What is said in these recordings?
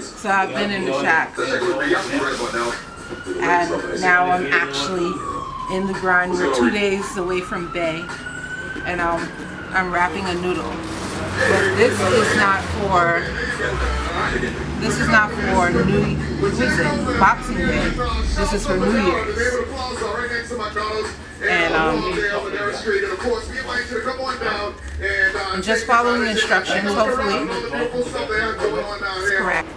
So I've been in the shack, and now I'm actually in the grind. We're 2 days away from Bay, and I'm wrapping a noodle. But this is not for Boxing Day. This is for New Year's. And I'm just following the instructions, hopefully. It's correct.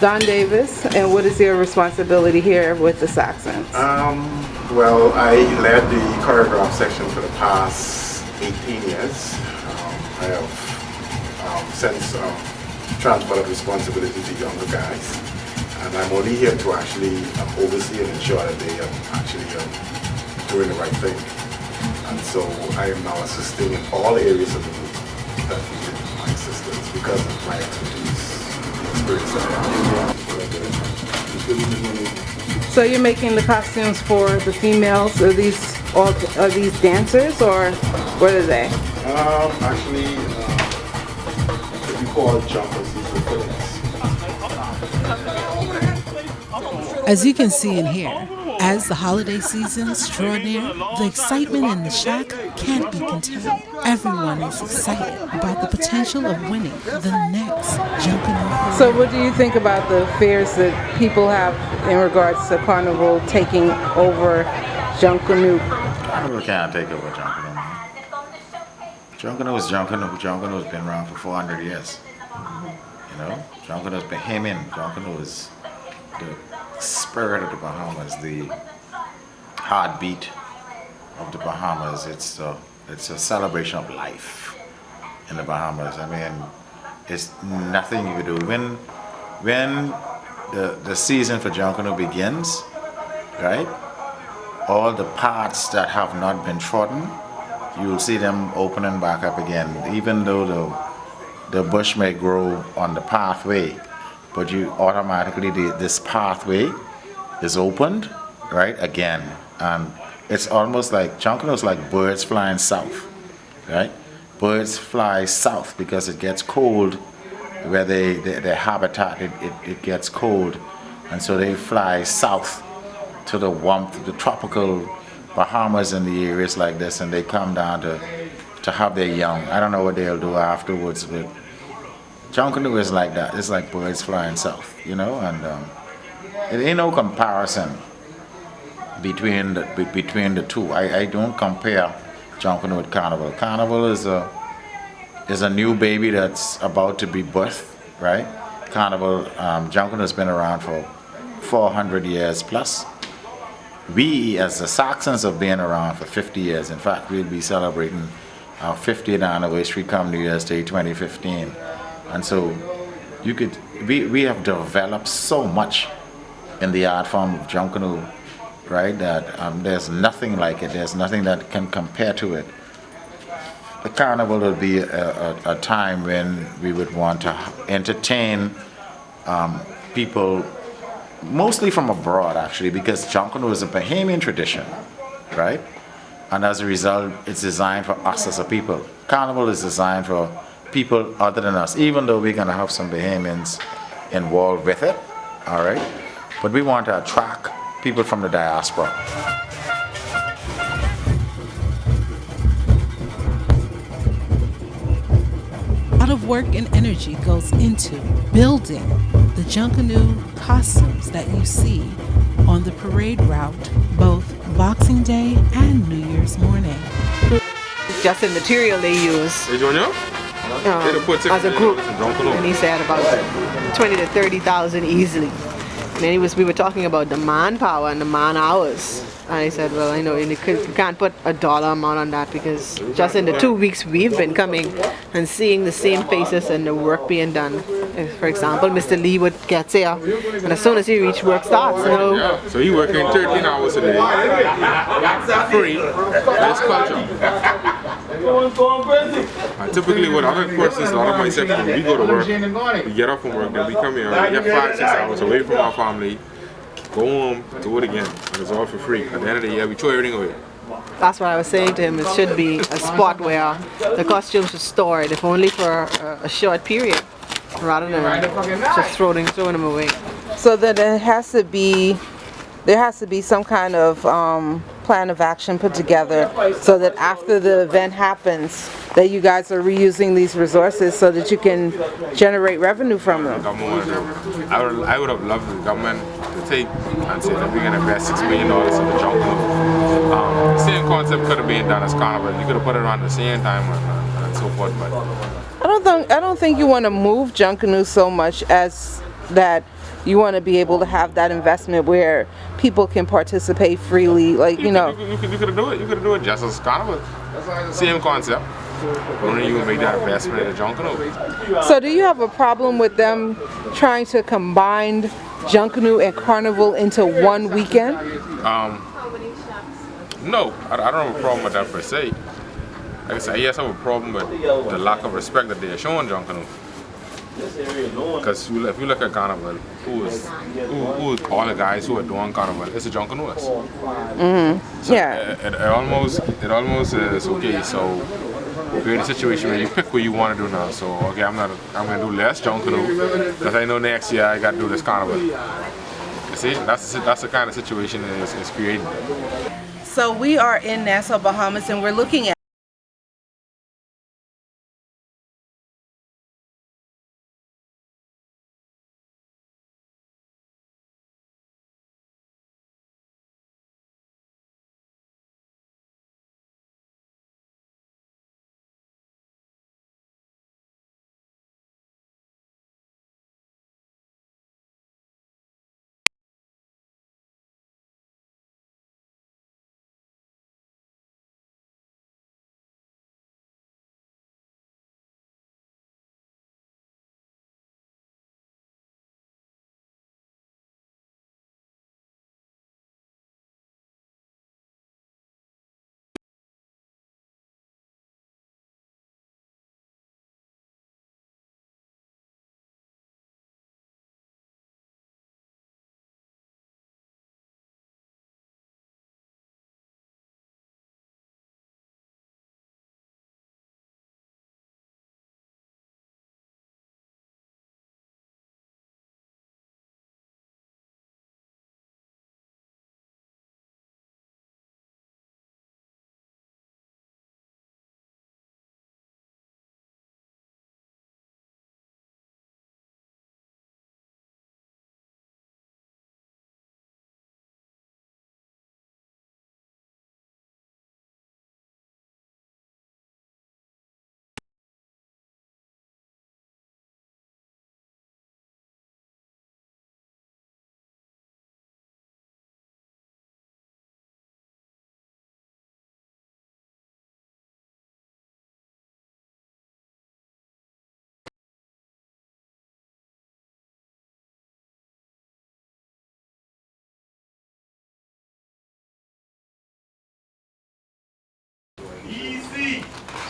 Don Davis, and what is your responsibility here with the Saxons? Well, I led the choreograph section for the past 18 years. I have since transferred of responsibility to younger guys, and I'm only here to actually oversee and ensure that they are actually doing the right thing. And so I am now assisting in all areas of the group that need my assistance because of my expertise. So you're making the costumes for the females? Are these dancers, or what are they? Actually, we call jumpers. These are fillings. As you can see and hear, as the holiday season is drawing near, the excitement in the shack can't be contained. Everyone is excited about the potential of winning the next Junkanoo. So what do you think about the fears that people have in regards to Carnival taking over Junkanoo? Carnival can't take over Junkanoo. Junkanoo is Junkanoo. Junkanoo's been around for 400 years. You know, Junkanoo's Bahamian. Junkanoo is the spirit of the Bahamas, the heartbeat of the Bahamas. It's a celebration of life in the Bahamas. I mean, it's nothing you do. When the season for Junkanoo begins, right? All the paths that have not been trodden, you'll see them opening back up again. Even though the bush may grow on the pathway, but you automatically, this pathway is opened, right, again. And it's almost like, Junkanoo's like birds flying south, right? Birds fly south because it gets cold where their habitat, it gets cold. And so they fly south to the warmth of the tropical Bahamas and the areas like this, and they come down to have their young. I don't know what they'll do afterwards, but Junkanoo is like that. It's like birds flying south, you know, and it ain't no comparison between the two. I don't compare Junkanoo with Carnival. Carnival is a new baby that's about to be birthed, right? Carnival, Junkanoo has been around for 400 years plus. We, as the Saxons, have been around for 50 years. In fact, we'll be celebrating our 50th anniversary come New Year's Day 2015. And so we have developed so much in the art form of Junkanoo, right, that there's nothing like it. There's nothing that can compare to it. The Carnival will be a time when we would want to entertain people, mostly from abroad actually, because Junkanoo is a Bahamian tradition, right? And as a result, it's designed for us as a people. Carnival is designed for people other than us, even though we're going to have some Bahamians involved with it, all right? But we want to attract people from the diaspora. A lot of work and energy goes into building the Junkanoo costumes that you see on the parade route, both Boxing Day and New Year's morning. Just the material they use as a group, and he said about 20 to 30,000 easily. And then we were talking about the manpower and the man hours. And I said, well, I know you can't put a dollar amount on that, because just in the 2 weeks we've been coming and seeing the same faces and the work being done. For example, Mr. Lee would get here, and as soon as he reached, work starts. So he working 13 hours a day, free, that's culture. And typically what other persons, a lot of myself, when we go to work, we get up from work, then we come here, we get 5-6 hours away from our family, go home, do it again, and it's all for free. At the end of the year, we throw everything away. That's what I was saying to him. It should be a spot where the costumes are stored, if only for a short period, rather than just throwing them away. So that there has to be some kind of plan of action put together so that after the event happens, that you guys are reusing these resources so that you can generate revenue from them. I would have loved the government to take and say that we're going to invest $6 million in the Junkanoo. The same concept could have been done as Carnival. You could have put it around the same time and so forth. But I don't think you want to move Junkanoo so much as that you want to be able to have that investment where people can participate freely, like you know. You could do it. You could do it just as Carnival. Same concept. Only you would make that investment in the Junkanoo. So do you have a problem with them trying to combine Junkanoo and Carnival into one weekend? No, I don't have a problem with that per se. Like I said, yes, I have a problem with the lack of respect that they are showing Junkanoo. Because if you look at Carnival, who is all the guys who are doing Carnival, it's the Junkanooers. So it almost is okay. So we're in a situation where you pick what you want to do now. So okay, I'm gonna do less Junkanoo because I know next year I got to do this Carnival. You see, that's the kind of situation that is created. So we are in Nassau, Bahamas, and we're looking at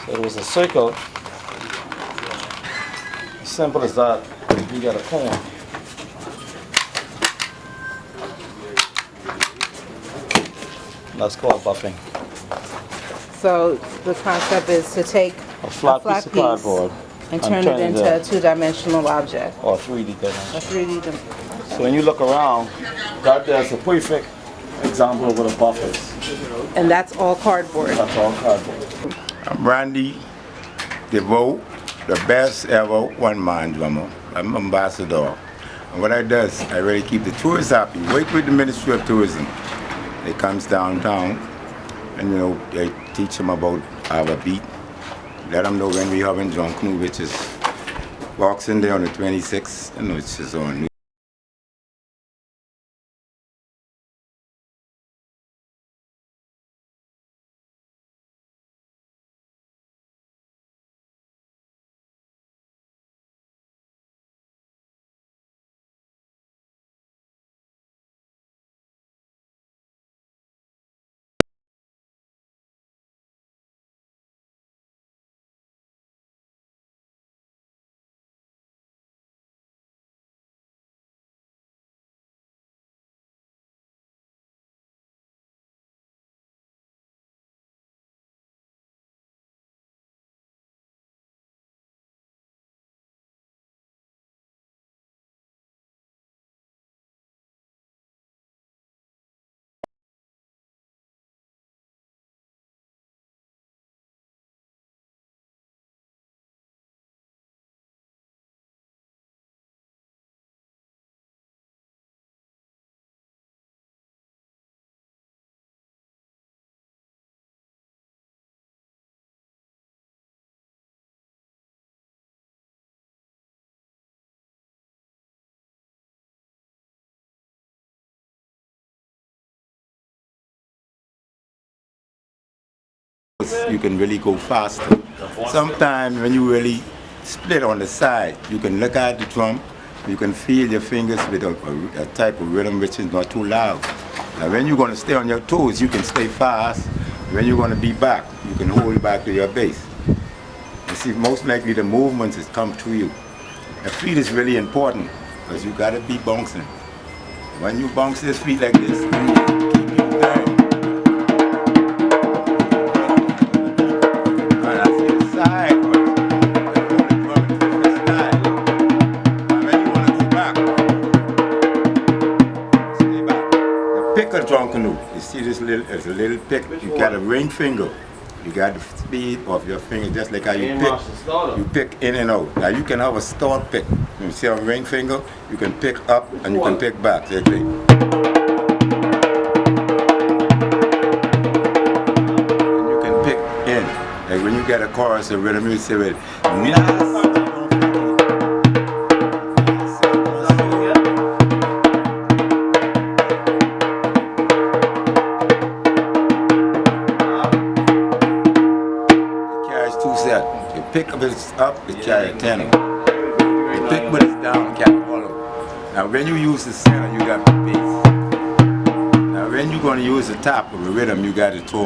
So it was a circle. Simple as that. You got a cone. That's called buffing. So the concept is to take A flat piece of cardboard and turn it into a two-dimensional object. or 3D dimension. A 3D dimension. So when you look around, that there's a perfect example of what a buff is. And that's all cardboard. That's all cardboard. I'm Randy DeVoe, the best ever one-man drummer. I'm ambassador. And what I do is I really keep the tourists happy. Work with the Ministry of Tourism. They comes downtown and they teach them about our beat. Let them know when we having Junkanoo, which is Boxing Day on the 26th, which is on you can really go faster. Sometimes when you really split on the side, you can look at the drum, you can feel your fingers with a type of rhythm which is not too loud. Now when you're going to stay on your toes, you can stay fast. When you're going to be back, you can hold back to your bass. You see, most likely the movements is come to you. The feet is really important because you got to be bouncing. When you bounce this feet like this, keep it down. And I see the side, but you want to drum it to the side. And when you want to go back, stay back. The pick a Junkanoo. You see this little, it's a little pick. You got a ring finger. You got the speed of your finger, just like how you pick in and out. Now you can have a start pick. You see a ring finger, you can pick up and you can pick back. You can pick in. Like when you get a chorus of rhythm, you say it. Pick up it's up, it carry a tenor. The pick when it's down, it carry hollow. Now when you use the center, you got the bass. Now when you're going to use the top of the rhythm, you got the tone.